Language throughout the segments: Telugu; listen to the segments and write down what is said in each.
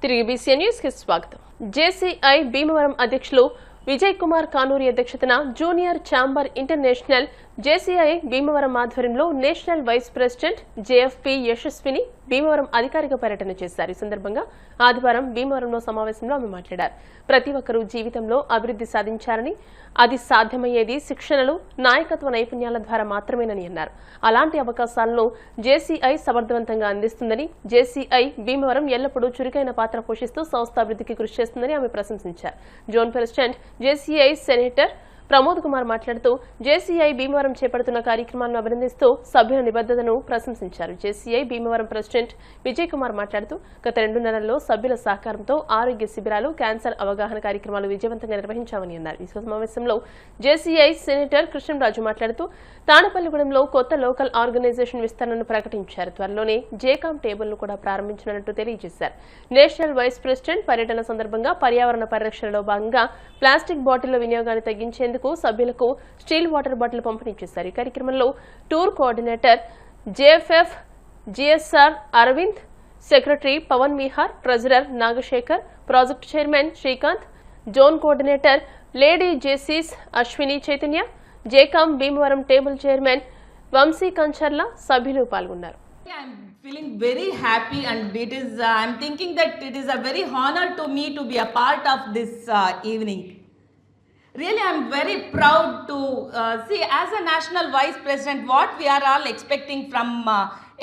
తిరిగి బీసీఎన్ న్యూస్ కి స్వాగతం. జేసీఐ భీమవరం అధ్యక్షులు విజయ్ కుమార్ కానూరి అధ్యక్షతన junior chamber international JCI Bhimavaram ఆధ్వర్యంలో నేషనల్ వైస్ ప్రెసిడెంట్ జేఎఫ్పీ యశస్విని భీమవరం అధికారిక పర్యటన చేశారు. ఈ సందర్భంగా ఆదివారం భీమవరంలో సమావేశంలో ఆమె మాట్లాడారు. ప్రతి ఒక్కరూ జీవితంలో అభివృద్ధి సాధించారని, అది సాధ్యమయ్యేది శిక్షణలు, నాయకత్వ నైపుణ్యాల ద్వారా మాత్రమేనని అన్నారు. అలాంటి అవకాశాలను జేసీఐ సమర్థవంతంగా అందిస్తుందని, జేసీఐ భీమవరం ఎల్లప్పుడూ చురుకైన పాత్ర పోషిస్తూ సంస్థ అభివృద్ధికి కృషి చేస్తుందని ఆమె ప్రశంసించారు. Zone president JCI senator Pramod Kumar మాట్లాడుతూ జేసీఐ భీమవరం చేపడుతున్న కార్యక్రమాలను అభినందిస్తూ సభ్యుల నిబద్ధతను ప్రశంసించారు. జేసీఐ భీమవరం ప్రెసిడెంట్ విజయ్ కుమార్ మాట్లాడుతూ గత 2 నెలల్లో సభ్యుల సహకారంతో ఆరోగ్య శిబిరాలు, క్యాన్సర్ అవగాహన కార్యక్రమాలు విజయవంతంగా నిర్వహించామని అన్నారు. ఈ సమావేశంలో జేసీఐ సెనేటర్ కృష్ణరాజు మాట్లాడుతూ తాడపల్లిగూడెంలో కొత్త లోకల్ ఆర్గనైజేషన్ విస్తరణను ప్రకటించారు. త్వరలోనే జేకాం టేబుల్ ను కూడా ప్రారంభించనున్నట్టు తెలియజేశారు. నేషనల్ వైస్ ప్రెసిడెంట్ పర్యటన సందర్భంగా పర్యావరణ పరిరక్షణలో భాగంగా ప్లాస్టిక్ బాటిళ్ల వినియోగాన్ని తగ్గించేందుకు సభ్యులకు స్టీల్ వాటర్ బాటిల్ పంపిణీ చేశారు. ఈ కార్యక్రమంలో tour coordinator JFF GSR Aravind, secretary Pavan Mihar, treasurer Nagasekhar, project chairman Srikanth, zone coordinator lady Jaycees Ashwini Chaitanya, JCOM Bhimavaram table chairman Vamsi Kancharla సభ్యులు పాల్గొన్నారు. I'm feeling very happy, and I'm thinking that it is a very honor to me to be a part of this evening. Really, I'm very proud to see as a national vice president what we are all expecting from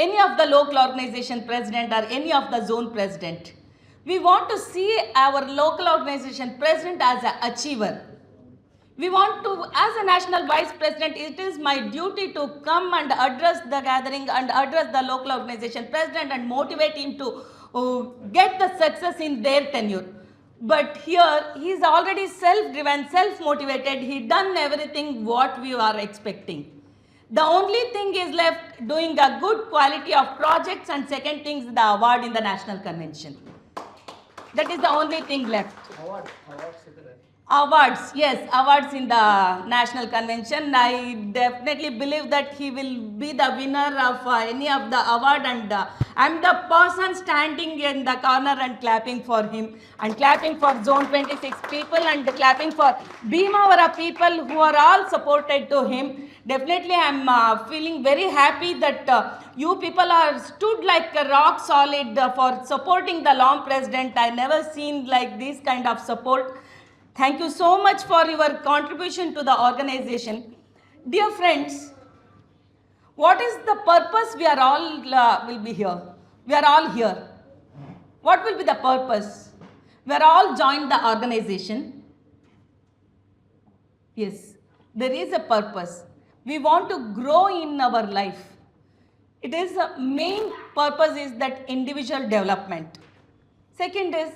any of the local organization president or any of the zone president. We want to see our local organization president as an achiever. We want to, as a national vice president, it is my duty to come and address the gathering and address the local organization president and motivate him to get the success in their tenure. But here, he is already self-driven, self-motivated. He done everything what we are expecting. The only thing is left, doing a good quality of projects, and second thing is the award in the national convention. That is the only thing left. Awards, yes, awards in the national convention. I definitely believe that he will be the winner of any of the award, and I'm the person standing in the corner and clapping for him, and clapping for Zone 26 people, and clapping for Bhimavara people who are all supported to him. Definitely I'm feeling very happy that you people are stood like a rock solid for supporting the long president. I never seen like this kind of support. Thank you so much for your contribution to the organization. Dear friends, what is the purpose we are all will be here? We are all here. What will be the purpose? We are all joined the organization. Yes, there is a purpose. We want to grow in our life. It is a main purpose is that individual development. Second is,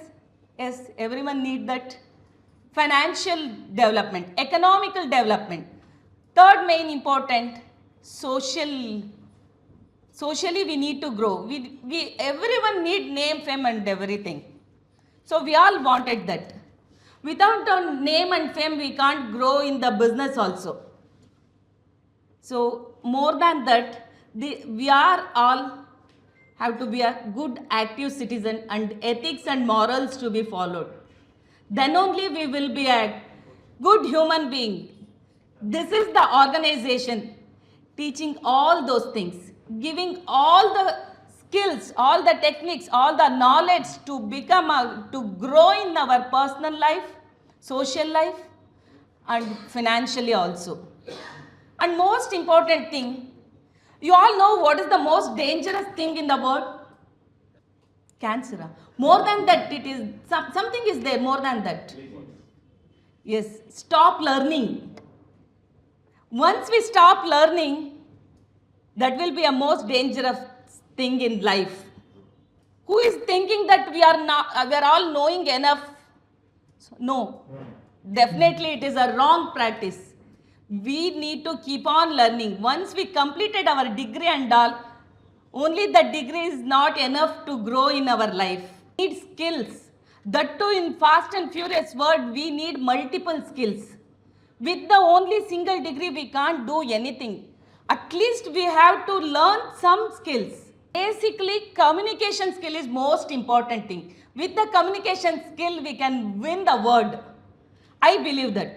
yes, everyone need that financial development, economical development. Third main important, socially we need to grow. Everyone need name, fame and everything. So we all wanted that. Without a name and fame, we can't grow in the business also. So more than that, we are all have to be a good active citizen, and ethics and morals to be followed. Then only we will be a good human being. This is the organization teaching all those things, giving all the skills, all the techniques, all the knowledge to become to grow in our personal life, social life, and financially also. And most important thing, you all know what is the most dangerous thing in the world? Cancer. More than that, it is something is there more than that. Yes, stop learning. Once we stop learning, that will be a most dangerous thing in life. Who is thinking that we are all knowing enough? No, definitely it is a wrong practice. We need to keep on learning. Once we completed our degree and all, only the degree is not enough to grow in our life. We need skills. That too, in fast and furious world, we need multiple skills. With the only single degree, we can't do anything. At least we have to learn some skills. Basically, communication skill is most important thing. With the communication skill, we can win the world. I believe that.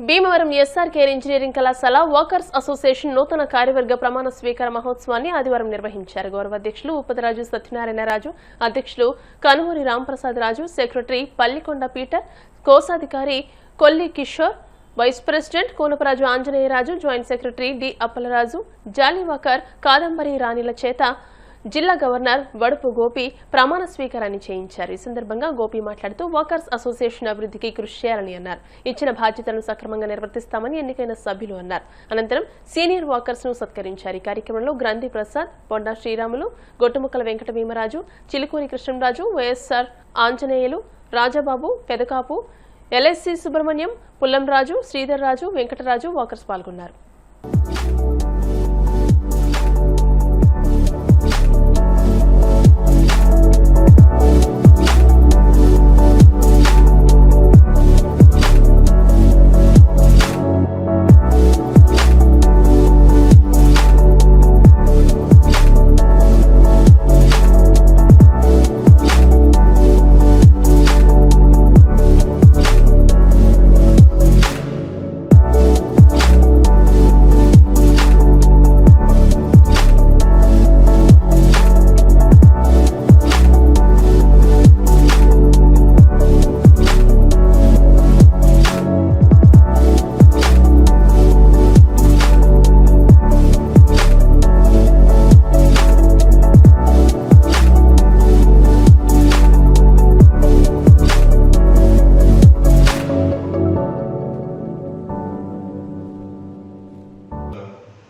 Bhimavaram SRKR engineering కళాశాల వర్కర్స్ అసోసియేషన్ నూతన కార్యవర్గ ప్రమాణ స్వీకార మహోత్సవాన్ని ఆదివారం నిర్వహించారు. గౌరవ అధ్యక్షులు ఉప్పదరాజు సత్యనారాయణరాజు, అధ్యక్షులు కనుమూరి రాంప్రసాద్ రాజు, సెక్రటరీ పల్లికొండ పీటర్, కోశాధికారి Kolli Kishore, vice president Kunaparaju Anjaneyaraju, joint secretary D Appalaraju, జాలీవాకర్, కాదంబరి రాణిల చేత జిల్లా గవర్నర్ వడుపు గోపి ప్రమాణ స్వీకారాన్ని చేయించారు. ఈ సందర్భంగా గోపి మాట్లాడుతూ వర్కర్స్ అసోసియేషన్ అభివృద్ధికి కృషి చేయాలని అన్నారు. ఇచ్చిన బాధ్యతలను సక్రమంగా నిర్వర్తిస్తామని ఎన్నికైన సభ్యులు అన్నారు. అనంతరం సీనియర్ వర్కర్స్ ను సత్కరించారు. ఈ కార్యక్రమంలో గ్రంథి ప్రసాద్, పొండా శ్రీరాములు, గొట్టుముక్కల వెంకట భీమరాజు, చిలుకూరి కృష్ణంరాజు, వైఎస్ఆర్ ఆంజనేయులు, రాజాబాబు, పెదకాపు, ఎల్ఎస్సి సుబ్రహ్మణ్యం, పుల్లంరాజు, శ్రీధర్ రాజు, వెంకటరాజు వర్కర్స్ పాల్గొన్నారు.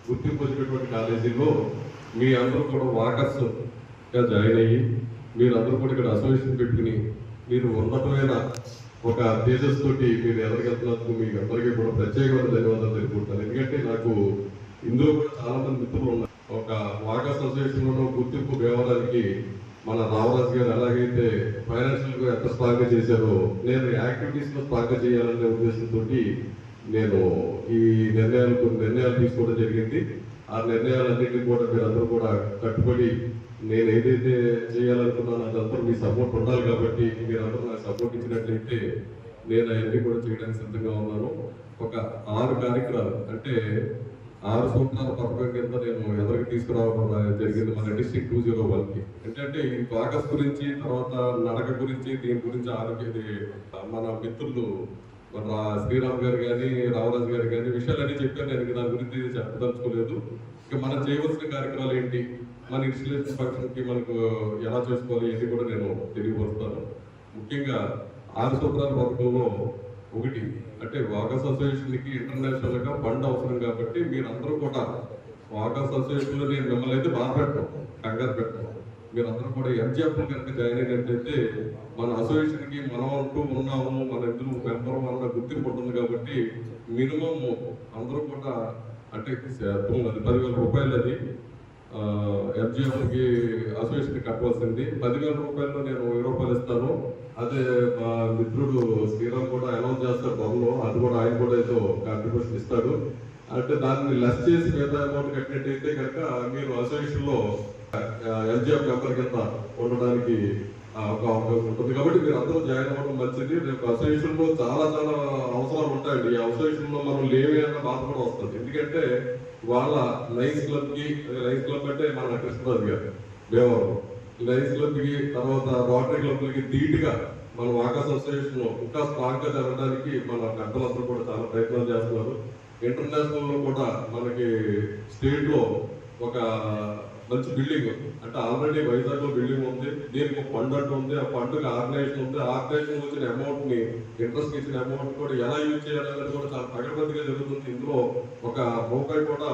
గుర్తింపు వచ్చినటువంటి కాలేజీలో మీ అందరూ కూడా వాకర్స్గా జాయిన్ అయ్యి మీరందరూ కూడా ఇక్కడ అసోసియేషన్ పెట్టుకుని మీరు ఉన్నతమైన ఒక తేజస్ తోటి మీరు ఎదగలుగుతున్నందుకు మీకు అందరికీ కూడా ప్రత్యేకమైన ధన్యవాదాలు తెలుపుకుంటాను. ఎందుకంటే నాకు ఇందులో కూడా చాలా మంది మిత్రులు ఉన్నారు. ఒక వాకర్స్ అసోసియేషన్లో గుర్తింపు తేవడానికి మన రామరాజు గారు ఎలాగైతే ఫైనాన్షియల్ గా ఎంత స్ట్రాంగ్ గా చేశారో నేను యాక్టివిటీస్ లో స్ట్రాంగ్ గా చేయాలనే ఉద్దేశంతో నేను ఈ కొన్ని నిర్ణయాలు తీసుకోవడం జరిగింది. ఆ నిర్ణయాలన్నింటినీ కూడా మీరందరూ కూడా కట్టుబడి నేను ఏదైతే చేయాలనుకున్నానో అదంతా మీ సపోర్ట్ ఉండాలి. కాబట్టి మీరందరూ నాకు సపోర్ట్ ఇచ్చినట్లయితే నేను అవన్నీ కూడా చేయడానికి సిద్ధంగా ఉన్నాను. ఒక 6 కార్యక్రమాలు అంటే 6 సూత్రాల పథకం కింద నేను ఎదురుకి తీసుకురావడం జరిగింది మన డిస్ట్రిక్ట్ 201కి. ఏంటంటే ఈ వాకర్స్ గురించి, తర్వాత నడక గురించి, దీని గురించి మన మిత్రులు మన శ్రీరామ్ గారు కానీ రామరాజు గారు కానీ విషయాలన్నీ చెప్పారు. నేను దాని గురించి చెప్పదలుచుకోలేదు. ఇక మనం చేయవలసిన కార్యక్రమాలు ఏంటి, మన ఇన్స్టిట్యూషన్ ఫంక్షన్కి మనకు ఎలా చేసుకోవాలి ఇవన్నీ కూడా నేను తెలియపరుస్తాను. ముఖ్యంగా 6 సూత్రాల పథకంలో ఒకటి అంటే వాకర్స్ అసోసియేషన్కి ఇంటర్నేషనల్ గా ఫండ్ అవసరం. కాబట్టి మీరందరూ కూడా వాకర్స్ అసోసియేషన్ లో నేను మిమ్మల్ని అయితే బాధ పెట్టాం, కంగారు పెట్టాం. మీరందరూ కూడా ఎంజిఎఫ్ కనుక జాయిన్ అయినట్లయితే మన అసోసియేషన్ కి మనం అంటూ ఉన్నాము, మన ఇద్దరు మెంబర్ అన్న గుర్తింపు ఉంటుంది. కాబట్టి మినిమం అందరూ కూడా అంటే 10,000 రూపాయలు అది ఎంజిఎఫ్ కి అసోసియేషన్ కట్టవలసింది. 10,000 రూపాయలు నేను 1000 రూపాయలు ఇస్తాను. అదే మా మిత్రుడు శ్రీరామ్ కూడా అనౌన్స్ చేస్తాడు త్వరలో, అది కూడా ఆయన కూడా ఏదో కాంట్రిబ్యూషన్ ఇస్తాడు. అంటే దాన్ని లెస్ చేసి మిగతా అమౌంట్ కట్టినట్టయితే కనుక మీరు అసోసియేషన్ లో ఎల్జిఎఫ్ మెంబర్ కింద ఉండడానికి ఒక అవకాశం ఉంటుంది. కాబట్టి మీరు అందరూ జాయిన్ అవ్వడం మంచిది. రేపు అసోసియేషన్ లో చాలా చాలా అవసరాలు ఉంటాయండి. ఈ అసోసియేషన్ లో మనం లేవి అన్న బాధ కూడా వస్తుంది. ఎందుకంటే వాళ్ళ లయన్స్ క్లబ్ కి, లయన్స్ క్లబ్ అంటే మన కృష్ణరాజు గారు దేవరం, లయన్స్ క్లబ్ కి, తర్వాత రోటరీ క్లబ్లకి ధీటుగా మన వాకర్స్ అసోసియేషన్ ఇంకా స్ట్రాంగ్ గా జరగడానికి మన పెద్దలందరూ కూడా చాలా ప్రయత్నాలు చేస్తున్నారు. ఇంటర్నేషనల్ లో కూడా మనకి స్టేట్ లో ఒక మంచి బిల్డింగ్ అంటే ఆల్రెడీ వైజాగ్ లో బిల్డింగ్ ఉంది. దీనికి ఒక ఫండ్ అంటూ ఉంది. ఆ ఫండ్ ఆర్గనైజేషన్ ఉంది. ఆర్గనైజేషన్ వచ్చిన అమౌంట్ ని, ఇంట్రెస్ట్ ఇచ్చిన అమౌంట్ కూడా ఎలా యూజ్ చేయాలనేది కూడా చాలా పగడబందిగా జరుగుతుంది. ఇందులో ఒక రూపాయి కూడా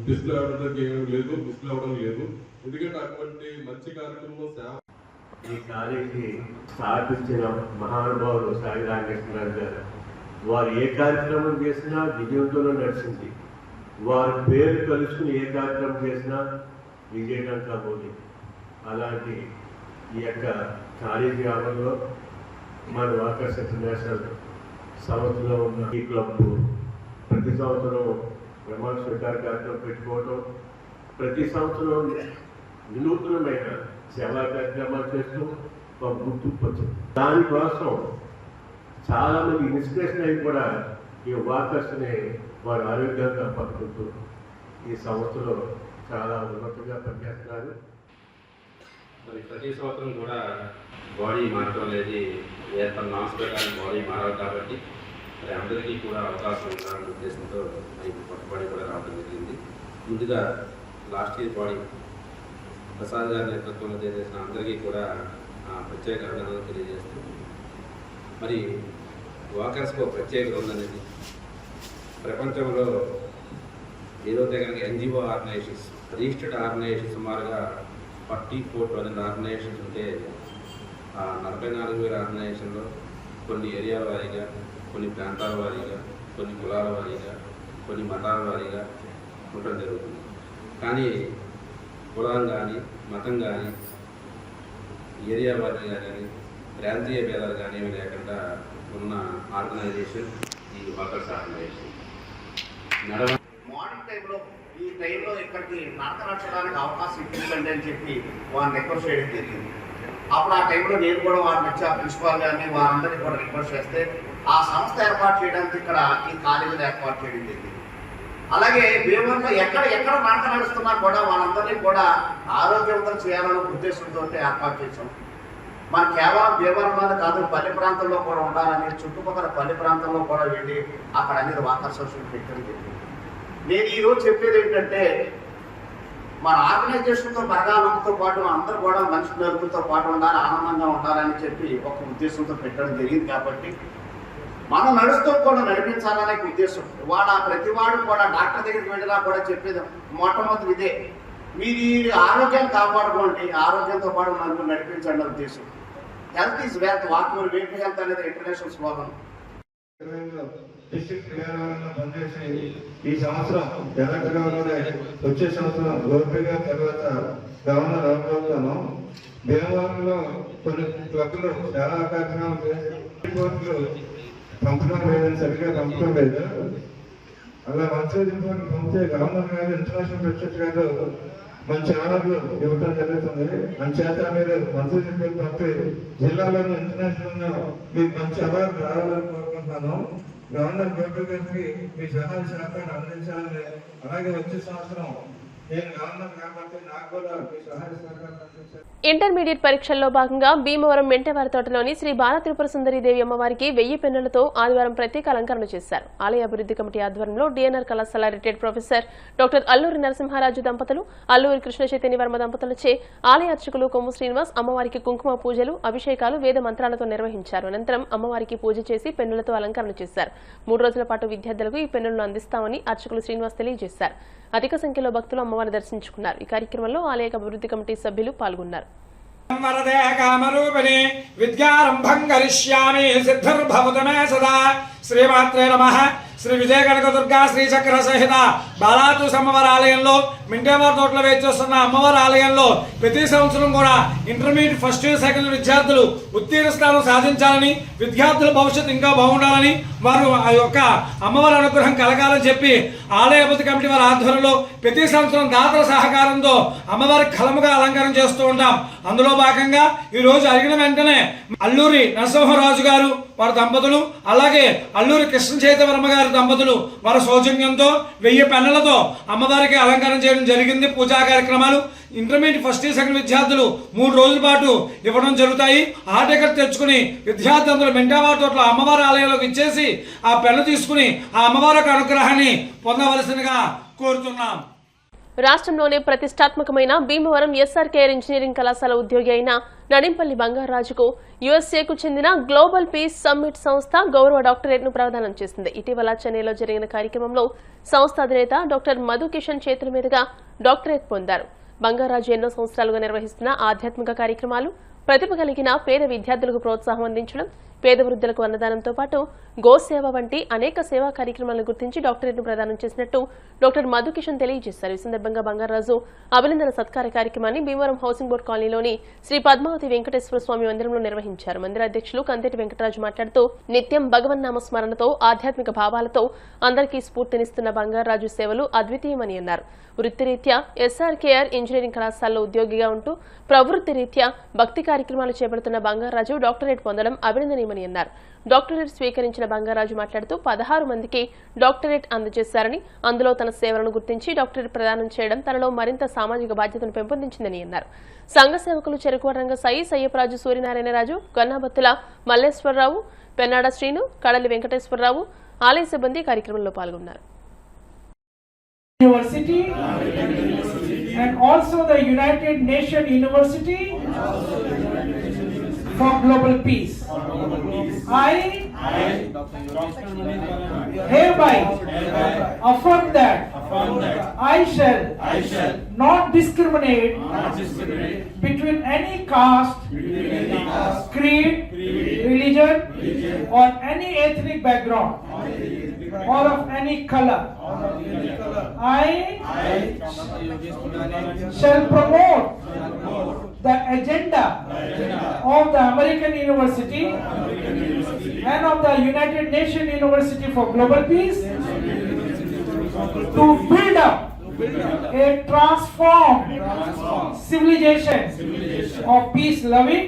డిస్ప్లే అవ్వడానికి ఏమీ లేదు, డిస్ప్లే అవ్వడం లేదు. ఎందుకంటే అటువంటి మంచి కార్యక్రమంలో సేవ ఈ కార్యక్రమాన్ని స్థాపించిన మహానుభావులు సాయి రామకృష్ణరాజు గారు. వారు ఏ కార్యక్రమం చేసినా విజయంతో నడిచింది. వారి పేరు కలుసుకుని ఏ కార్యక్రమం చేసినా విజయడంకా మోదీ. అలాంటి ఈ యొక్క కాలేజీ ఆవరణలో మన వాకర్స్ ఇంటర్నేషనల్ సంస్థలో ఉన్న ఈ క్లబ్ ప్రతి సంవత్సరం ప్రమాణ స్వీకార కార్యక్రమం పెట్టుకోవటం, ప్రతి సంవత్సరం వినూత్నమైన సేవా కార్యక్రమాలు చేస్తూ ఒక గుర్తింపు వచ్చింది. దానికోసం చాలామంది ఇన్స్పిరేషన్ అయి కూడా ఈ వాకర్స్ని వారు ఆరోగ్యంగా పట్టుకుంటూ ఈ సంస్థలో చాలా ఉన్నతంగా పనిచేస్తున్నారు. మరి ప్రతి సంవత్సరం కూడా బాడీ మారడం అనేది తన నామ్స్ ప్రకారం బాడీ మారాలి కాబట్టి మరి అందరికీ కూడా అవకాశం ఉండాలనే ఉద్దేశంతో కొత్త బాడీ కూడా రావడం జరిగింది. ముందుగా లాస్ట్ ఇయర్ బాడీ ప్రసాద్ గారి నేతృత్వంలో చేసిన అందరికీ కూడా ప్రత్యేక అభినందనలు తెలియజేస్తూ మరి వాకర్స్కు ప్రత్యేకత ఉందనేది ప్రపంచంలో ఏదైతే కనుక ఎన్జిఓ ఆర్గనైజేషన్స్ రిజిస్టర్డ్ ఆర్గనైజేషన్ సుమారుగా 44,000 ఆర్గనైజేషన్స్ ఉంటే 44,000 ఆర్గనైజేషన్లో కొన్ని ఏరియా వారీగా, కొన్ని ప్రాంతాల వారీగా, కొన్ని కులాల వారీగా, కొన్ని మతాల వారీగా ఉండడం జరుగుతుంది. కానీ కులం కానీ, మతం కానీ, ఏరియా వారీగా కానీ, ప్రాంతీయ భేదాలు కానీ ఏమీ లేకుండా ఉన్న ఆర్గనైజేషన్ ఈ వాకర్స్ ఆర్గనైజేషన్. మార్నింగ్ టైంలో ఈ టైంలో ఇక్కడికి నడక నడచడానికి అవకాశం ఇప్పించండి అని చెప్పి వారిని రిక్వెస్ట్ చేయడం జరిగింది. అప్పుడు ఆ టైంలో నేను కూడా వారిని వచ్చి ఆ ప్రిన్సిపాల్ గారిని వారందరినీ కూడా రిక్వెస్ట్ చేస్తే ఆ సంస్థ ఏర్పాటు చేయడానికి ఇక్కడ ఈ కాలేజీలు ఏర్పాటు చేయడం జరిగింది. అలాగే భీమవరంలో ఎక్కడ నడక నడుస్తున్నా కూడా వాళ్ళందరినీ కూడా ఆరోగ్యవంతం చేయాలనే ఉద్దేశంతో ఏర్పాటు చేశాం. మన కేవలం భీమవరంలోనే కాదు, పల్లె ప్రాంతంలో కూడా ఉండాలని చుట్టుపక్కల పల్లె ప్రాంతంలో కూడా వెళ్ళి అక్కడ అనేది వాకర్ సోషల్ పెట్టడం జరిగింది. నేను ఈరోజు చెప్పేది ఏంటంటే మన ఆర్గనైజేషన్తో బరగాలంతో పాటు అందరూ కూడా మనిషి నలుగురితో పాటు ఉండాలి, ఆనందంగా ఉండాలని చెప్పి ఒక ఉద్దేశంతో పెట్టడం జరిగింది. కాబట్టి మనం నడుస్తూ కూడా నడిపించాలనే ఉద్దేశం. ప్రతి వాడు కూడా డాక్టర్ దగ్గరికి వెళ్ళినా కూడా చెప్పేది మొట్టమొదటి ఇదే, మీది ఆరోగ్యాన్ని కాపాడుకోండి, ఆరోగ్యంతో పాటు నలుగురు నడిపించండి ఉద్దేశం. Health is wealth, walk your way to health అనేది ఇంటర్నేషనల్ స్లోగన్. డిస్ట్రిక్ట్ క్రీడాలను పనిచేసి ఈ సంవత్సరం తెలంగాణలోనే వచ్చే సంవత్సరం గోపిగా తర్వాత గవర్నర్ అవబోతున్నాను. భీమవరంలో కొన్ని క్లబ్లు చాలా కార్యక్రమాలు చేసి పంపడం లేదని సరిగ్గా పంపడం లేదు. అలా మంచి రిపోర్ట్ పంపితే గవర్నర్ గారు ఇంటర్నేషనల్ ప్రెసిడెంట్ గారు మంచి ఆర్డర్లు ఇవ్వడం జరుగుతుంది. అంచేత మీరు మంచి రిపోర్ట్ పంపి జిల్లాలోని ఇంటర్నేషనల్ మీకు మంచి అవార్డు రావాలని కోరుకుంటున్నాను. గవర్నర్ గోపి గారికి మీ సహాయ సహకారం అందించాలని, అలాగే వచ్చే సంవత్సరం నేను గవర్నర్ కాబట్టి నాకు కూడా మీ సహాయ సహకారం అందించాలి. ఇంటర్మీడియట్ పరీక్షల్లో భాగంగా భీమవరం మెంటవారి తోటలోని శ్రీ బాల త్రిపుర సుందరీదేవి అమ్మవారికి 1000 పెన్నులతో ఆదివారం ప్రత్యేక అలంకరణ చేశారు. ఆలయ అభివృద్ధి కమిటీ ఆధ్వర్యంలో డిఎన్ఆర్ కళాశాల retired professor doctor Alluri Narasimharaju దంపతులు, అల్లూరి కృష్ణ చైతన్య వర్మ దంపతులచే ఆలయ అర్చకులు కొమ్ము శ్రీనివాస్ అమ్మవారికి కుంకుమ పూజలు, అభిషేకాలు, వేద మంత్రాలతో నిర్వహించారు. అనంతరం అమ్మవారికి పూజ చేసి పెన్నులతో అలంకరణ చేశారు. 3 రోజుల పాటు విద్యార్థులకు ఈ పెన్నులను అందిస్తామని అర్చకులు శ్రీనివాస్ తెలియజేశారు. అధిక సంఖ్యలో భక్తులు అమ్మవారిని దర్శించుకున్నారు. ఈ కార్యక్రమంలో ఆలయ అభివృద్ధి కమిటీ సభ్యులు పాల్గొన్నారు. వరదే కామరూపిణి విద్యారంభం కరిష్యామి సిద్ధిర్భవతు మే సదా. శ్రీమాత్రే నమః. శ్రీ విజయ కనక దుర్గా శ్రీచక్ర సహిత బాలాతు అమ్మవారి ఆలయంలో మింటేవారి తోటలో వేచేస్తున్న అమ్మవారి ఆలయంలో ప్రతి సంవత్సరం కూడా intermediate first year second year విద్యార్థులు ఉత్తీర్ణ స్థానం సాధించాలని, విద్యార్థుల భవిష్యత్తు ఇంకా బాగుండాలని, వారు ఆ యొక్క అమ్మవారి అనుగ్రహం కలగాలని చెప్పి ఆలయ అభివృద్ధి కమిటీ వారి ఆధ్వర్యంలో ప్రతి సంవత్సరం దాతల సహకారంతో అమ్మవారికి కలముగా అలంకరణ చేస్తూ ఉంటాం. అందులో భాగంగా ఈ రోజు అడిగిన వెంటనే అల్లూరి నరసింహరాజు గారు వారి దంపతులు, అలాగే అల్లూరి కృష్ణ చైతన్య వర్మ గారి దంపతులు వారి సౌజన్యంతో 1000 పెన్నులతో అమ్మవారికి అలంకరణ చేయడం జరిగింది. పూజా కార్యక్రమాలు ఇంటర్మీడియట్ ఫస్ట్ ఇయర్ సెకండ్ విద్యార్థులు 3 రోజుల పాటు ఇవ్వడం జరుగుతాయి. ఆ టికెట్ తెచ్చుకుని విద్యార్థులందరూ మెంటావారి తోటలో అమ్మవారి ఆలయంలోకి ఇచ్చేసి ఆ పెన్ను తీసుకుని ఆ అమ్మవారి యొక్క అనుగ్రహాన్ని పొందవలసిందిగా కోరుతున్నాం. రాష్ట్రంలోనే ప్రతిష్టాత్మకమైన భీమవరం ఎస్ఆర్కేఆర్ ఇంజనీరింగ్ కళాశాల ఉద్యోగి అయిన నడింపల్లి బంగారాజుకు యుఎస్ఏకు చెందిన గ్లోబల్ పీస్ సమ్మిట్ సంస్థ గౌరవ డాక్టరేట్ ను ప్రదానం చేసింది. ఇటీవల చెన్నైలో జరిగిన కార్యక్రమంలో సంస్థ అధినేత డాక్టర్ మధు కిషన్ చేతుల మీదుగా డాక్టరేట్ పొందారు. బంగారాజు ఎన్నో సంవత్సరాలుగా నిర్వహిస్తున్న ఆధ్యాత్మిక కార్యక్రమాలు, ప్రతిభ కలిగిన పేద విద్యార్థులకు ప్రోత్సాహం అందించడం, పేద వృద్ధులకు అన్నదానంతో పాటు గోసేవ వంటి అనేక సేవా కార్యక్రమాలను గుర్తించి డాక్టరేట్ను ప్రదానం చేసినట్టు డాక్టర్ మధుకిషన్ తెలియజేశారు. ఈ సందర్భంగా బంగారాజు అభినందన సత్కార కార్యక్రమాన్ని భీమవరం హౌసింగ్ బోర్డు కాలనీలోని శ్రీ పద్మావతి వెంకటేశ్వర స్వామి మందిరంలో నిర్వహించారు. మందిర అధ్యక్షులు కంతేటి వెంకటరాజు మాట్లాడుతూ నిత్యం భగవన్నామ స్మరణతో ఆధ్యాత్మిక భావాలతో అందరికీ స్ఫూర్తినిస్తున్న బంగారాజు సేవలు అద్వితీయమని అన్నారు. వృత్తిరీత్యా ఎస్ఆర్కేఆర్ ఇంజనీరింగ్ కళాశాలలో ఉద్యోగిగా ఉంటూ ప్రవృత్తి రీత్యా భక్తి కార్యక్రమాలు చేపడుతున్న బంగారాజు డాక్టరేట్ పొందడం అభినందనీయమని అన్నారు. డాక్టరేట్ స్వీకరించిన బంగారాజు మాట్లాడుతూ 16 మందికి డాక్టరేట్ అందజేశారని, అందులో తన సేవలను గుర్తించి డాక్టరేట్ ప్రదానం చేయడం తనలో మరింత సామాజిక బాధ్యతను పెంపొందించిందని అన్నారు. సంఘ సేవకులు చెరుకువరంగ సాయి, సయ్యప్రాజు సూర్యనారాయణరాజు, గన్నాబత్తుల మల్లేశ్వరరావు, పెన్నాడ శ్రీను, కడలి వెంకటేశ్వరరావు ఆలయ సిబ్బంది కార్యక్రమంలో పాల్గొన్నారు. University and also the United Nations University for Global Peace. I hereby affirm that I shall not discriminate between any caste, creed, religion or any ethnic background or of any color. I shall promote the agenda of the American University and of the United Nations University for Global Peace to build up a transformed civilization of peace loving,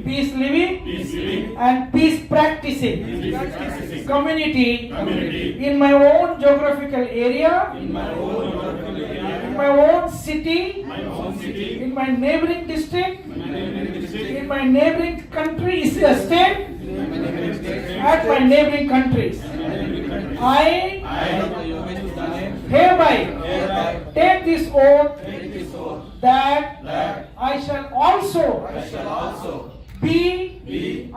peace living and peace practicing community in my own geographical area, in my own city, in my neighboring district, in my neighboring country, state, at my neighboring countries. I hereby take this oath that I shall also be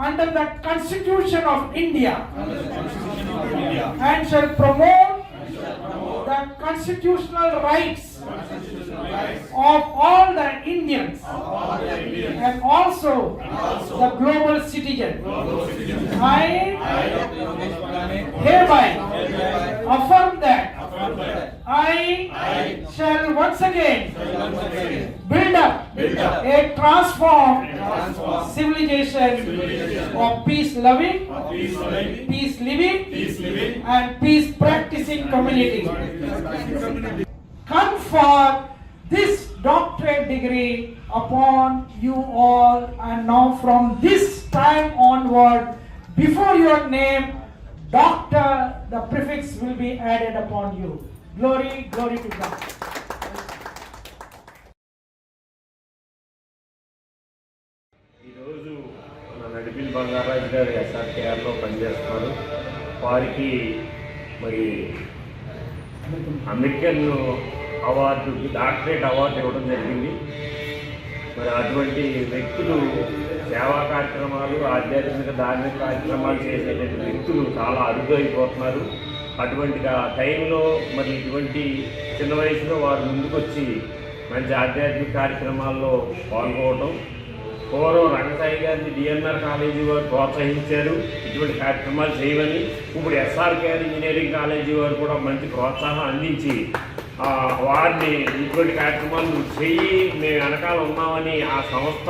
under the Constitution of India and shall promote the constitutional rights of all the Indians and also the global citizen. I hereby affirm that I shall once again build up a transformed civilization of peace loving, peace living and peace practicing community. Confer this doctorate degree upon you all, and now from this time onward, before your name doctor, the prefix will be added upon you. Glory, glory to God. ఈరోజు మన నడిపిల్ బంగారాజు గారు ఎస్ఆర్కేఆర్లో పనిచేస్తున్నారు. వారికి మరి అమెరికన్ అవార్డు, డాక్టరేట్ అవార్డు ఇవ్వడం జరిగింది. మరి అటువంటి వ్యక్తులు సేవా కార్యక్రమాలు, ఆధ్యాత్మిక ధార్మిక కార్యక్రమాలు చేసేటువంటి వ్యక్తులు చాలా అరుదైపోతున్నారు. అటువంటి టైంలో మరి ఇటువంటి చిన్న వయసులో వారు ముందుకొచ్చి మంచి ఆధ్యాత్మిక కార్యక్రమాల్లో పాల్గొనడం. పూర్వం రంగసాయి గారిని డిఎన్ఆర్ కాలేజీ వారు ప్రోత్సహించారు ఇటువంటి కార్యక్రమాలు చేయమని. ఇప్పుడు ఎస్ఆర్కేఆర్ ఇంజనీరింగ్ కాలేజీ వారు కూడా మంచి ప్రోత్సాహం అందించి వారిని ఇటువంటి కార్యక్రమాలు నువ్వు చెయ్యి, మేము వెనకాల ఉన్నామని ఆ సంస్థ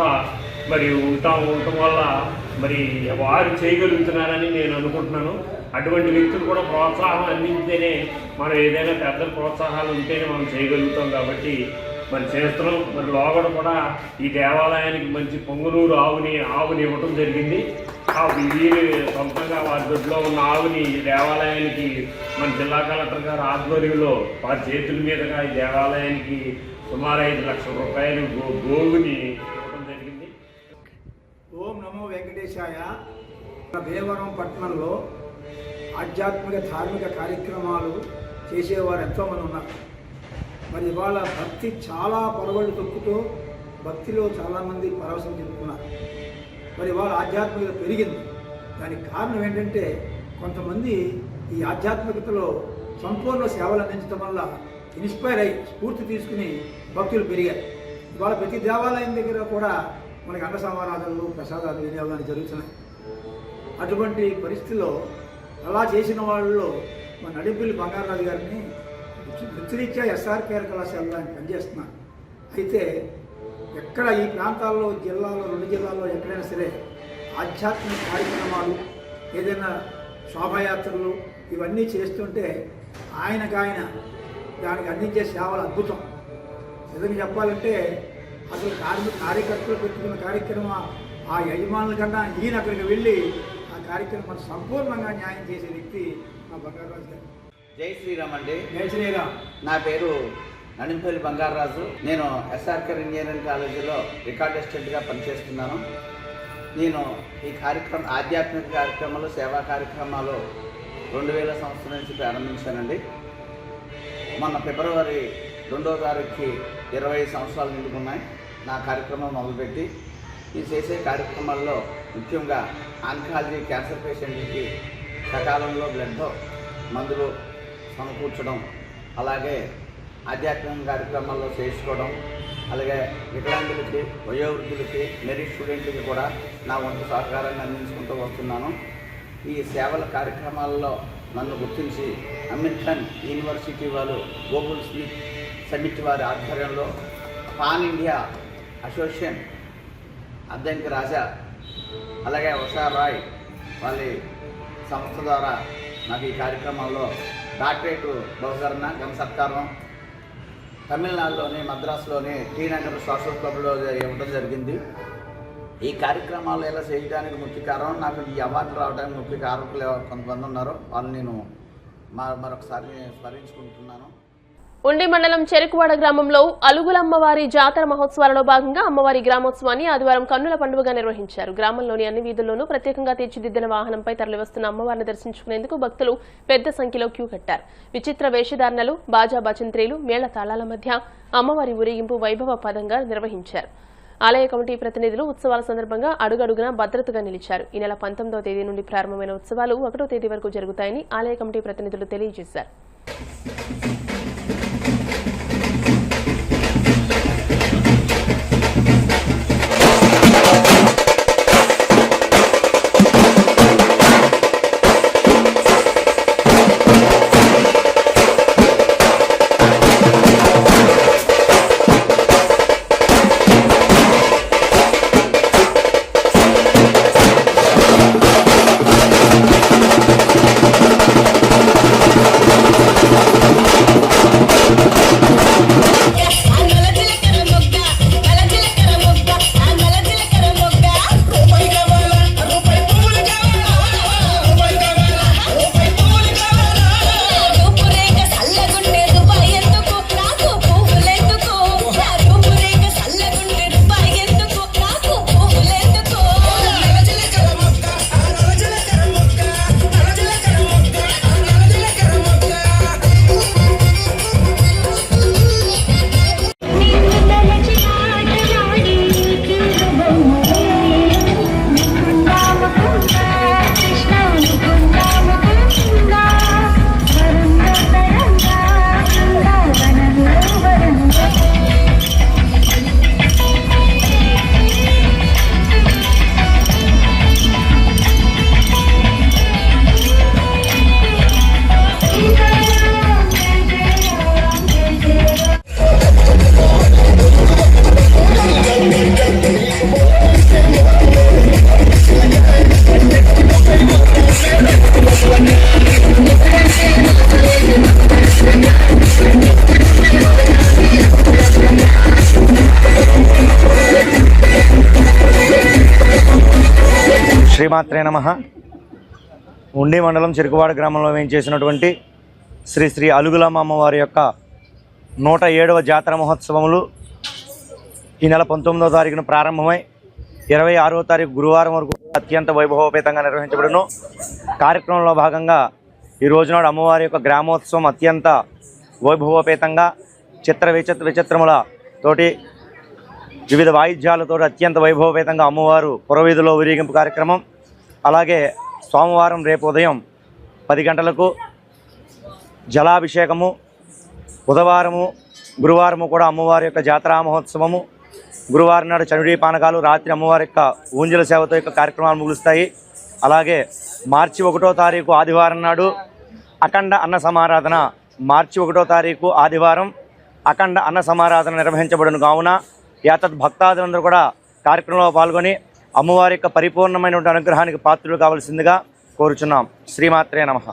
మరి ఉండటం వల్ల మరి వారు చేయగలుగుతున్నారని నేను అనుకుంటున్నాను. అటువంటి వ్యక్తులు కూడా ప్రోత్సాహం అందించేనే మనం ఏదైనా పెద్ద ప్రోత్సాహాలు ఉంటేనే మనం చేయగలుగుతాం. కాబట్టి మరి చేస్తున్నాం. మరి లోగడ కూడా ఈ దేవాలయానికి మంచి పొంగునూరు ఆవుని ఇవ్వటం జరిగింది. వీరి సొంతంగా వారి దొడ్లో ఉన్న ఆవుని ఈ దేవాలయానికి మన జిల్లా కలెక్టర్ గారు ఆధ్వర్యంలో వారి చేతుల మీదుగా ఈ దేవాలయానికి సుమారు 5 లక్షల రూపాయలు గోవుని ఇవ్వడం జరిగింది. ఓం నమో వెంకటేశాయ. భీమవరం పట్టణంలో ఆధ్యాత్మిక ధార్మిక కార్యక్రమాలు చేసేవారు ఎంతోమంది ఉన్నారు. మరి ఇవాళ భక్తి చాలా పరవళ్ళు తొక్కుతూ భక్తిలో చాలామంది పరవశం చెందుతున్నారు. మరి ఇవాళ ఆధ్యాత్మికత పెరిగింది. దానికి కారణం ఏంటంటే కొంతమంది ఈ ఆధ్యాత్మికతలో సంపూర్ణ సేవలు అందించడం వల్ల ఇన్స్పైర్ అయ్యి స్ఫూర్తి తీసుకుని భక్తులు పెరిగారు. ఇవాళ ప్రతి దేవాలయం దగ్గర కూడా మనకి అన్న సమారాధనలు, ప్రసాదాలు వినియోగాలు జరుగుతున్నాయి. అటువంటి పరిస్థితిలో అలా చేసిన వాళ్ళలో మన నడిపిల్లి బంగారాజు గారిని వృత్తిరీత్యా ఎస్ఆర్కేఆర్ కళాశాలలో ఆయన పనిచేస్తున్నారు. అయితే ఎక్కడ ఈ ప్రాంతాల్లో జిల్లాలో 2 జిల్లాల్లో ఎక్కడైనా సరే ఆధ్యాత్మిక కార్యక్రమాలు ఏదైనా శోభాయాత్రలు ఇవన్నీ చేస్తుంటే ఆయన దానికి అందించే సేవలు అద్భుతం. నిజంగా చెప్పాలంటే అసలు కార్యకర్తలు పెట్టుకున్న కార్యక్రమం ఆ యజమానుల కన్నా ఈయన అక్కడికి వెళ్ళి ఆ కార్యక్రమాన్ని సంపూర్ణంగా న్యాయం చేసే వ్యక్తి మా బంగారాజు గారు. జై శ్రీరామ్ అండి. జై శ్రీరామ్. నా పేరు నడింపల్లి బంగారాజు. నేను ఎస్ఆర్కేఆర్ ఇంజనీరింగ్ కాలేజీలో రికార్డ్ అసిస్టెంట్గా పనిచేస్తున్నాను. నేను ఈ ఆధ్యాత్మిక కార్యక్రమాలు, సేవా కార్యక్రమాలు 2000 సంవత్సరం నుంచి ప్రారంభించానండి. మొన్న ఫిబ్రవరి 2వ తారీఖుకి 25 సంవత్సరాలు నిండుకున్నాయి నా కార్యక్రమం మొదలుపెట్టి. ఈ చేసే కార్యక్రమాల్లో ముఖ్యంగా ఆన్కాలజీ క్యాన్సర్ పేషెంట్లకి సకాలంలో బ్లడ్ మందులు సమకూర్చడం, అలాగే ఆధ్యాత్మిక కార్యక్రమాల్లో చేసుకోవడం, అలాగే వికలాంగులకి, వయోవృద్ధులకి, మెరిట్ స్టూడెంట్లకి కూడా నా వంతు సహకారాన్ని అందించుకుంటూ వస్తున్నాను. ఈ సేవల కార్యక్రమాల్లో నన్ను గుర్తించి అమెరికన్ యూనివర్సిటీ వాళ్ళు గ్లోబల్ స్మిత్ సమిట్ వారి ఆధ్వర్యంలో పాన్ ఇండియా అసోసియేషన్ అద్దంకి రాజా, అలాగే ఉషా రాయ్ వాళ్ళ సంస్థ ద్వారా నాకు ఈ కార్యక్రమాల్లో డాక్టరేట్ బహుకరణ ఘన సత్కారం తమిళనాడులోని మద్రాసులోని టీ నగర్ సోషల్ క్లబ్లో ఇవ్వడం జరిగింది. ఈ కార్యక్రమాలు ఇలా చేయడానికి ముఖ్య కారణం, నాకు ఈ అవార్డు రావడానికి ముఖ్య కారకులు కొంతమంది ఉన్నారు. వాళ్ళు నేను మరొకసారి స్మరించుకుంటున్నాను. ఉండి మండలం చెరుకువాడ గ్రామంలో అలుగులమ్మవారి జాతర మహోత్సవాలలో భాగంగా అమ్మవారి గ్రామోత్సవాన్ని ఆదివారం కన్నుల పండుగగా నిర్వహించారు. గ్రామంలోని అన్ని వీధుల్లోనూ ప్రత్యేకంగా తీర్చిదిద్దిన వాహనంపై తరలివస్తున్న అమ్మవారిని దర్శించుకునేందుకు భక్తులు పెద్ద సంఖ్యలో క్యూ కట్టారు. విచిత్ర వేషధారణలు, బాజా భజంత్రీలు, మేళ తాళాల మధ్య అమ్మవారి ఊరేగింపు వైభవ పదంగా నిర్వహించారు. ఆలయ కమిటీ ప్రతినిధులు ఉత్సవాల సందర్భంగా అడుగడుగునా భద్రతగా నిలిచారు. ఈ నెల 19వ తేదీ నుండి ప్రారంభమైన ఉత్సవాలు 1వ తేదీ వరకు జరుగుతాయని ఆలయ కమిటీ ప్రతినిధులు తెలియజేశారు. శ్రీమాత్రే నమః. ఉండి మండలం చెరుకువాడ గ్రామంలో వేయించేసినటువంటి శ్రీ శ్రీ అలుగులమ్మ అమ్మవారి యొక్క 107వ జాతర మహోత్సవములు ఈ నెల 19వ తారీఖున ప్రారంభమై 26వ తారీఖు గురువారం వరకు అత్యంత వైభవోపేతంగా నిర్వహించబడును. కార్యక్రమంలో భాగంగా ఈ రోజునాడు అమ్మవారి యొక్క గ్రామోత్సవం అత్యంత వైభవోపేతంగా విచిత్రముల తోటి వివిధ వాయిద్యాలతో అత్యంత వైభవపేతంగా అమ్మవారు పురవీధిలో ఊరేగింపు కార్యక్రమం, అలాగే సోమవారం రేపు ఉదయం 10 గంటలకు జలాభిషేకము, బుధవారము గురువారము కూడా అమ్మవారి యొక్క జాతరా మహోత్సవము, గురువారం నాడు చనుడి పానకాలు, రాత్రి అమ్మవారి యొక్క ఊంజల సేవతో యొక్క కార్యక్రమాలు ముగుస్తాయి. అలాగే మార్చి 1వ తారీఖు ఆదివారం నాడు అఖండ అన్న సమారాధన, మార్చి 1వ తారీఖు ఆదివారం అఖండ అన్న సమారాధన నిర్వహించబడును. కావున యాతత్ భక్తాదులందరూ కూడా కార్యక్రమంలో పాల్గొని అమ్మవారి యొక్క పరిపూర్ణమైనటువంటి అనుగ్రహానికి పాత్రలు కావాల్సిందిగా కోరుచున్నాం. శ్రీమాత్రే నమః.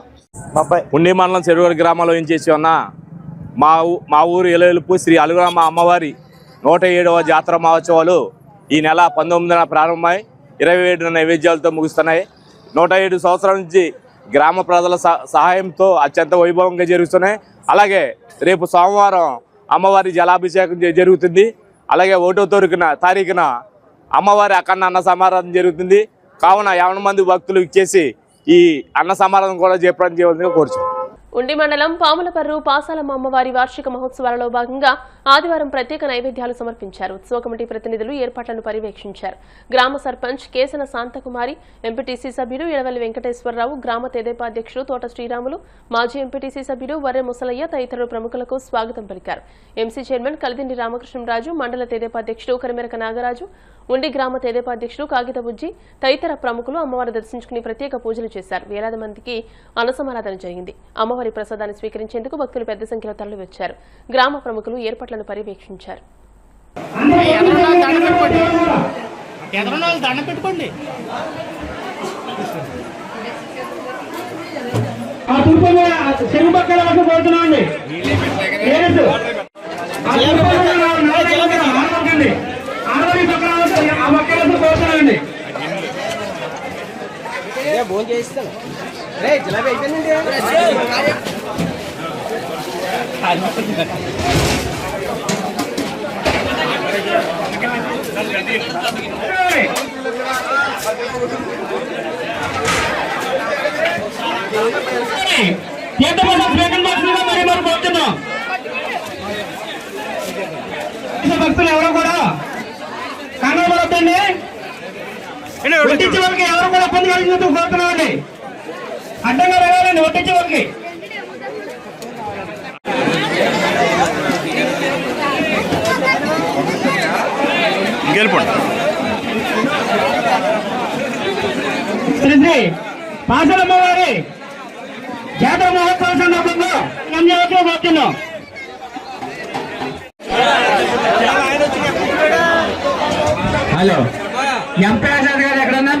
ఉండి మండలం చెరువుల గ్రామంలో ఏం చేసి ఉన్న మా ఊరు ఎలుపు శ్రీ అలుగులమ్మ అమ్మవారి 107వ జాతర మహోత్సవాలు ఈ నెల 19న ప్రారంభమై 27న నైవేద్యాలతో ముగుస్తున్నాయి. 107 సంవత్సరాల నుంచి గ్రామ ప్రజల సహాయంతో అత్యంత వైభవంగా జరుగుతున్నాయి. అలాగే రేపు సోమవారం అమ్మవారి జలాభిషేకం జరుగుతుంది. అలాగే 1వ తారీఖున అమ్మవారి అఖండ అన్న సమారాధన జరుగుతుంది. కావున 50 మంది భక్తులు ఇచ్చేసి ఈ అన్న సమారాధన కూడా జయప్రదం చేయవలసిందిగా కోరుచున్నాం. ఉండి మండలం పాములపర్రు పాసాలమ్మ అమ్మవారి వార్షిక మహోత్సవాలలో భాగంగా ఆదివారం ప్రత్యేక నైవేద్యాలు సమర్పించారు. ఉత్సవ కమిటీ ప్రతినిధులు ఏర్పాట్లను పర్యవేక్షించారు. గ్రామ సర్పంచ్ కేసన శాంతకుమారి, ఎంపీటీసీ సభ్యుడు ఎడవల్లి వెంకటేశ్వరరావు, గ్రామ తెదేపా అధ్యక్షుడు తోట శ్రీరాములు, మాజీ ఎంపీటీసీ సభ్యుడు వర్రె ముసలయ్య తదితరులు ప్రముఖులకు స్వాగతం పలికారు. ఎంసీ చైర్మన్ కలిదిండి రామకృష్ణరాజు, మండల తెదేపా అధ్యక్షుడు కరిమెరక నాగరాజు, ఉండి గ్రామ తెదేపా అధ్యక్షుడు కాగితబుజ్జి తదితర ప్రముఖులు అమ్మవారు దర్శించుకుని ప్రత్యేక పూజలు చేశారు. వేలాది మందికి అన్నసమారాధన జరిగింది. అమ్మవారి ప్రసాదాన్ని స్వీకరించేందుకు భక్తులు పెద్ద సంఖ్యలో తరలివచ్చారు. గ్రామ ప్రముఖులు ఏర్పాట్లను పర్యవేక్షించారు. భోజనం చేయిస్తాను జిలాబీ అయిపోయిందండి. భక్తులు ఎవరు కూడా కంగారు పడొద్దండి. వడ్డించే వాళ్ళకి ఎవరు కూడా ఇబ్బంది కలిగినందుకు కోరుతున్నామండి. అడ్డంగా వెళ్ళాలండి వడ్డించే వాళ్ళకి. శ్రీ శ్రీ పాసాలమ్మ వారి జాతర మహోత్సవం సందర్భంగా కోరుతున్నాం. హలో ఎంపీ ఆజాద్ గారు ఎక్కడన్నా?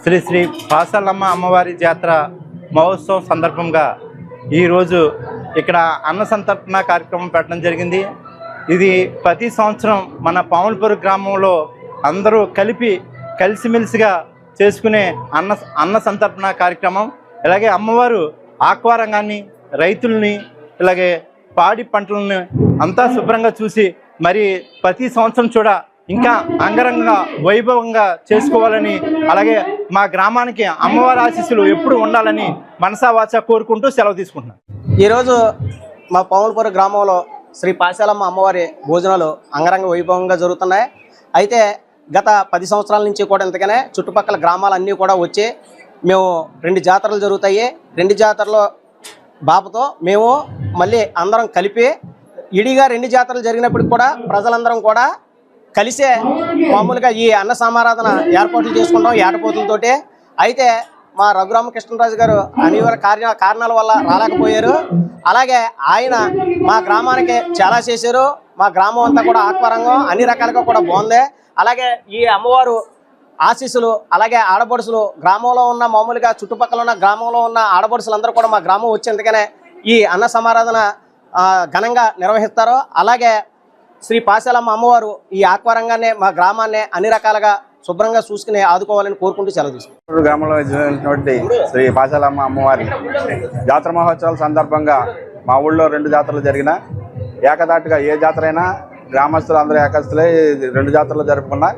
శ్రీ శ్రీ పాసాలమ్మ అమ్మవారి జాతర మహోత్సవం సందర్భంగా ఈరోజు ఇక్కడ అన్న సంతర్పణ కార్యక్రమం పెట్టడం జరిగింది. ఇది ప్రతి సంవత్సరం మన పాములపర్రు గ్రామంలో అందరూ కలిసిమెలిసిగా చేసుకునే అన్న సంతర్పణ కార్యక్రమం. ఇలాగే అమ్మవారు ఆక్వారంగాన్ని, రైతుల్ని, ఇలాగే పాడి పంటలని అంతా శుభ్రంగా చూసి మరి ప్రతి సంవత్సరం చూడ ఇంకా అంగరంగ వైభవంగా చేసుకోవాలని, అలాగే మా గ్రామానికి అమ్మవారి ఆశీస్సులు ఎప్పుడు ఉండాలని మనసా వాచా కోరుకుంటూ సెలవు తీసుకుంటున్నాను. ఈరోజు మా పాములపర్రు గ్రామంలో శ్రీ పాసాలమ్మ అమ్మవారి భోజనాలు అంగరంగ వైభవంగా జరుగుతున్నాయి. అయితే గత 10 సంవత్సరాల నుంచి కూడా ఇంతగానే చుట్టుపక్కల గ్రామాలన్నీ కూడా వచ్చి మేము 2 జాతరలు జరుగుతాయి. 2 జాతరలో బాబుతో మేము మళ్ళీ అందరం కలిపి ఇడిగా 2 జాతరలు జరిగినప్పటికి కూడా ప్రజలందరం కూడా కలిసే మామూలుగా ఈ అన్న సమారాధన ఏర్పాట్లు చేసుకుంటాం ఏటపోతులతోటే. అయితే మా రఘురామకృష్ణరాజు గారు అనివార్య కారణాల వల్ల రాలేకపోయారు. అలాగే ఆయన మా గ్రామానికి చాలా చేశారు. మా గ్రామం అంతా కూడా ఆత్మరంగం అన్ని రకాలుగా కూడా బాగుంది. అలాగే ఈ అమ్మవారు ఆశీస్సులు, అలాగే ఆడపడుసులు, గ్రామంలో ఉన్న మామూలుగా చుట్టుపక్కల ఉన్న గ్రామంలో ఉన్న ఆడపడుసులందరూ కూడా మా గ్రామం వచ్చేందుకనే ఈ అన్న సమారాధన ఘనంగా నిర్వహిస్తారు. అలాగే శ్రీ పాశాలమ్మ అమ్మవారు ఈ ఆక్వారంగానే మా గ్రామాన్ని అన్ని రకాలుగా శుభ్రంగా చూసుకుని ఆదుకోవాలని కోరుకుంటూ సెలవు తీసుకుంటాం. గ్రామంలో జరిగినటువంటి శ్రీ పాశాలమ్మ అమ్మవారి జాతర మహోత్సవాల సందర్భంగా మా ఊళ్ళో 2 జాతరలు జరిగిన ఏకదాటిగా ఏ జాతర అయినా గ్రామస్తులు అందరూ ఏకస్తులే 2 జాతరలు జరుపుకున్నా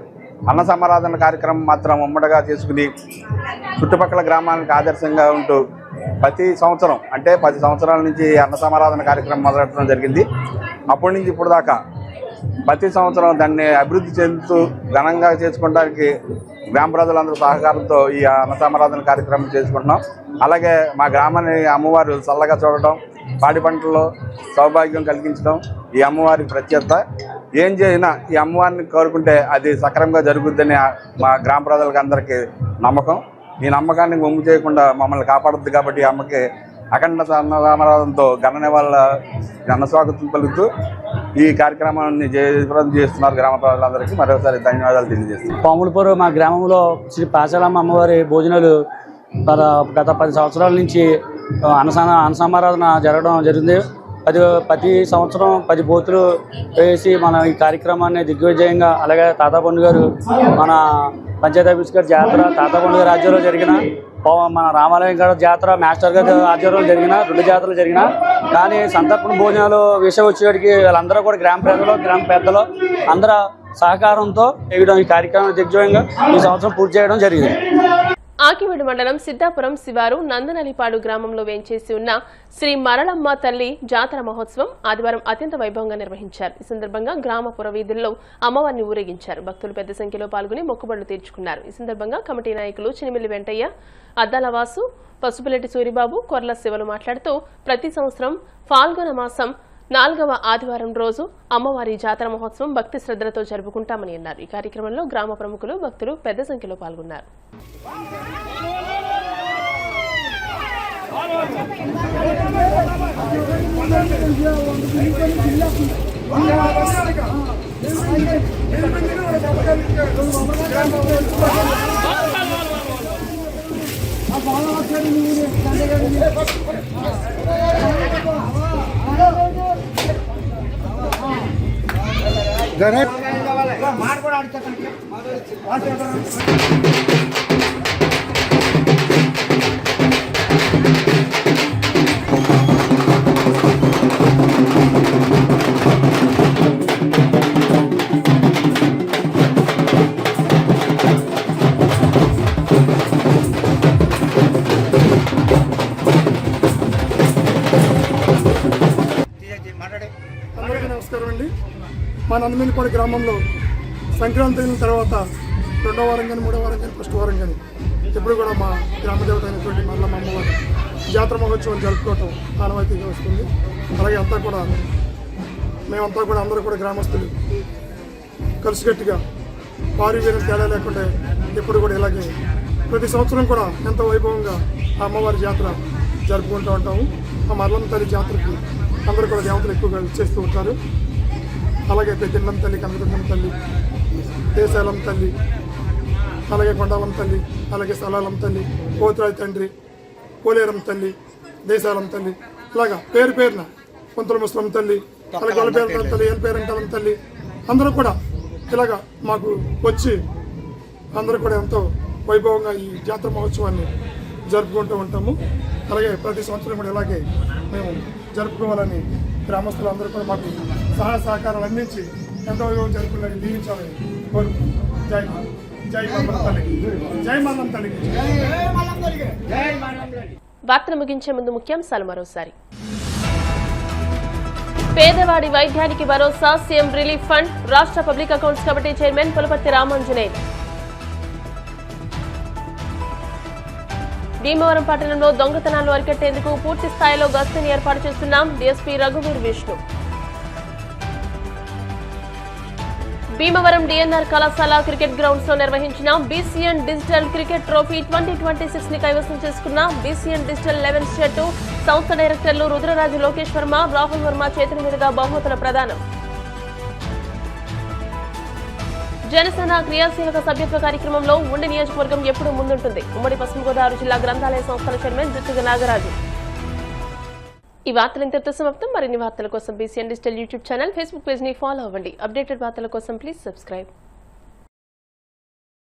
అన్న సమారాధన కార్యక్రమం మాత్రం ఉమ్మడిగా చేసుకుని చుట్టుపక్కల గ్రామాలకు ఆదర్శంగా ఉంటూ ప్రతి సంవత్సరం అంటే 10 సంవత్సరాల నుంచి అన్న సమారాధన కార్యక్రమం మొదలెట్టడం జరిగింది. అప్పటి నుంచి ఇప్పుడు దాకా ప్రతి సంవత్సరం దాన్ని అభివృద్ధి చెందుతూ ఘనంగా చేసుకోవడానికి గ్రామ ప్రజలందరూ సహకారంతో ఈ అన్న సమారాధన కార్యక్రమం చేసుకుంటున్నాం. అలాగే మా గ్రామాన్ని అమ్మవారు చల్లగా చూడటం, పాడి పంటల్లో సౌభాగ్యం కలిగించడం ఈ అమ్మవారి ప్రత్యేకత. ఏం చేసినా ఈ అమ్మవారిని కోరుకుంటే అది సక్రమంగా జరుగుద్దని మా గ్రామ ప్రజలకు అందరికీ నమ్మకం. ఈ నమ్మకాన్ని ఒమ్ము చేయకుండా మమ్మల్ని కాపాడుద్ది కాబట్టి అమ్మకి అఖండ సమారాధనతో ఘన స్వాగతం పలుకుతూ ఈ కార్యక్రమాన్ని జయప్రదం చేస్తున్నారు గ్రామ ప్రజలందరికీ మరోసారి ధన్యవాదాలు తెలియజేస్తున్నాం. పాములపూర్ మా గ్రామంలో శ్రీ పాశాలమ్మ అమ్మవారి భోజనాలు గత 10 సంవత్సరాల నుంచి అన్నసమారాధన జరగడం జరిగింది. ప్రతి సంవత్సరం 10 బోతులు వేసి మన ఈ కార్యక్రమాన్ని దిగ్విజయంగా, అలాగే తాతాపండు గారు మన పంచాయతీ ఆఫీస్ గారి జాతర, తాతాపండు గారి ఆధ్వర్యంలో జరిగిన మన రామాలయం గారి జాతర, మాస్టర్ గారి ఆధ్వర్యంలో జరిగిన 2 జాతరలు జరిగిన. కానీ సంతర్పణ భోజనాలు విషయం వచ్చేటికి వాళ్ళందరూ కూడా గ్రామ ప్రజలు, గ్రామ పెద్దలు అందరూ సహకారంతో ఈ కార్యక్రమం దిగ్విజయంగా ఈ సంవత్సరం పూర్తి చేయడం జరిగింది. ఆకివీడు మండలం సిద్ధాపురం శివారు నందనలిపాడు గ్రామంలో వేంచేసి ఉన్న శ్రీ మరళమ్మ తల్లి జాతర మహోత్సవం ఆదివారం అత్యంత వైభవంగా నిర్వహించారు. ఈ సందర్భంగా గ్రామ పురవీధుల్లో అమ్మవారిని ఊరేగించారు. భక్తులు పెద్ద సంఖ్యలో పాల్గొని మొక్కుబడులు తీర్చుకున్నారు. ఈ సందర్భంగా కమిటీ నాయకులు చినిమిల్లి వెంటయ్య, అద్దాలవాసు, పసుపులెట్టి సూరిబాబు, కొర్ల శివలు మాట్లాడుతూ ప్రతి సంవత్సరం ఫాల్గుణ మాసం 4వ ఆదివారం రోజు అమ్మవారి జాతర మహోత్సవం భక్తి శ్రద్ధలతో జరుపుకుంటామని అన్నారు. ఈ కార్యక్రమంలో గ్రామ ప్రముఖులు, భక్తులు పెద్ద సంఖ్యలో పాల్గొన్నారు. అందరికీ నమస్కారం అండి. మా నందమల్లిపాడు గ్రామంలో సంక్రాంతి అయిన తర్వాత 2వ వారం కానీ 3వ వారం కానీ 1వ వారం కానీ ఎప్పుడు కూడా మా గ్రామ దేవత అయినటువంటి మరళమ్మ అమ్మవారి జాతర మహోత్సవం జరుపుకోవటం ఆనవాయితీగా వస్తుంది. అలాగే మేమంతా కూడా అందరూ కూడా గ్రామస్తులు కలిసికట్టుగా వారి వీరం తేడా లేకుండా ఎప్పుడు కూడా ఇలాగే ప్రతి సంవత్సరం కూడా ఎంతో వైభవంగా ఆ అమ్మవారి జాతర జరుపుకుంటూ ఉంటాము. ఆ మరళమ్మ తల్లి జాతరకి అందరూ కూడా దేవతలు ఎక్కువగా చేస్తూ ఉంటారు. అలాగే పెద్దెల్లం తల్లి, కనకదుర్గమ్మ తల్లి, దేశాలం తల్లి, అలాగే కొండాలం తల్లి, అలాగే స్థలాలం తల్లి, పోతురాయి తండ్రి, పోలేరం తల్లి, దేశాలం తల్లి, ఇలాగా పేరు పేరున కొంతల ముస్లిం తల్లి, అలాగే గొల్లపేరంటం తల్లి, ఎన్పేరంటం తల్లి అందరూ కూడా ఇలాగా మాకు వచ్చి అందరూ కూడా ఎంతో వైభవంగా ఈ జాతర మహోత్సవాన్ని జరుపుకుంటూ ఉంటాము. అలాగే ప్రతి సంవత్సరం కూడా ఇలాగే మేము జరుపుకోవాలని గ్రామస్తులు అందరూ కూడా మాకు సహాయ సహకారాలు అందించి ఎంతో వైభవం జరుపుకోవాలని దీవించాలని కోరుకుంటున్నాం. జై మరళమ్మ తల్లికి, జై మరళమ్మ తల్లికి. వార్తలు ముగించే ముందు ముఖ్యాంశాలు మరోసారి. పేదవాడి వైద్యానికి భరోసా సీఎం రిలీఫ్ ఫండ్, రాష్ట్ర public accounts committee chairman Pulaparthi Ramanjaneyulu. Bhimavaram పట్టణంలో దొంగతనాలు అరికట్టేందుకు పూర్తి స్థాయిలో గస్తీని ఏర్పాటు చేస్తున్నాం, డీఎస్పీ రఘువీర్ విష్ణు. భీమవరం డిఎన్ఆర్ కళాశాల క్రికెట్ గ్రౌండ్స్ లో నిర్వహించిన బీసీఎన్ డిజిటల్ క్రికెట్ ట్రోఫీ 2026 ని కైవసం చేసుకున్న బీసీఎన్ డిజిటల్ 11 జట్టు సంస్థ డైరెక్టర్లు రుద్రరాజు లోకేష్ వర్మ, రాహుల్ వర్మ చేతుల మీదుగా బహుమతుల ప్రదానం. జనసేన క్రియాశీలక సభ్యత్వ కార్యక్రమంలో ఉండి నియోజకవర్గం ఎప్పుడూ ముందుంటుంది. ఉమ్మడి పశ్చిమ గోదావరి జిల్లా గ్రంథాలయ సంస్థల చైర్మన్ జుత్తుగ నాగరాజు. ఈ వార్తలు ఇంతటితో సమాప్తం. మరిన్ని వార్తల కోసం BCN digital YouTube channel, Facebook page ని ఫాలో అవ్వండి. అప్డేటెడ్ వార్తల కోసం ప్లీజ్ సబ్స్క్రైబ్.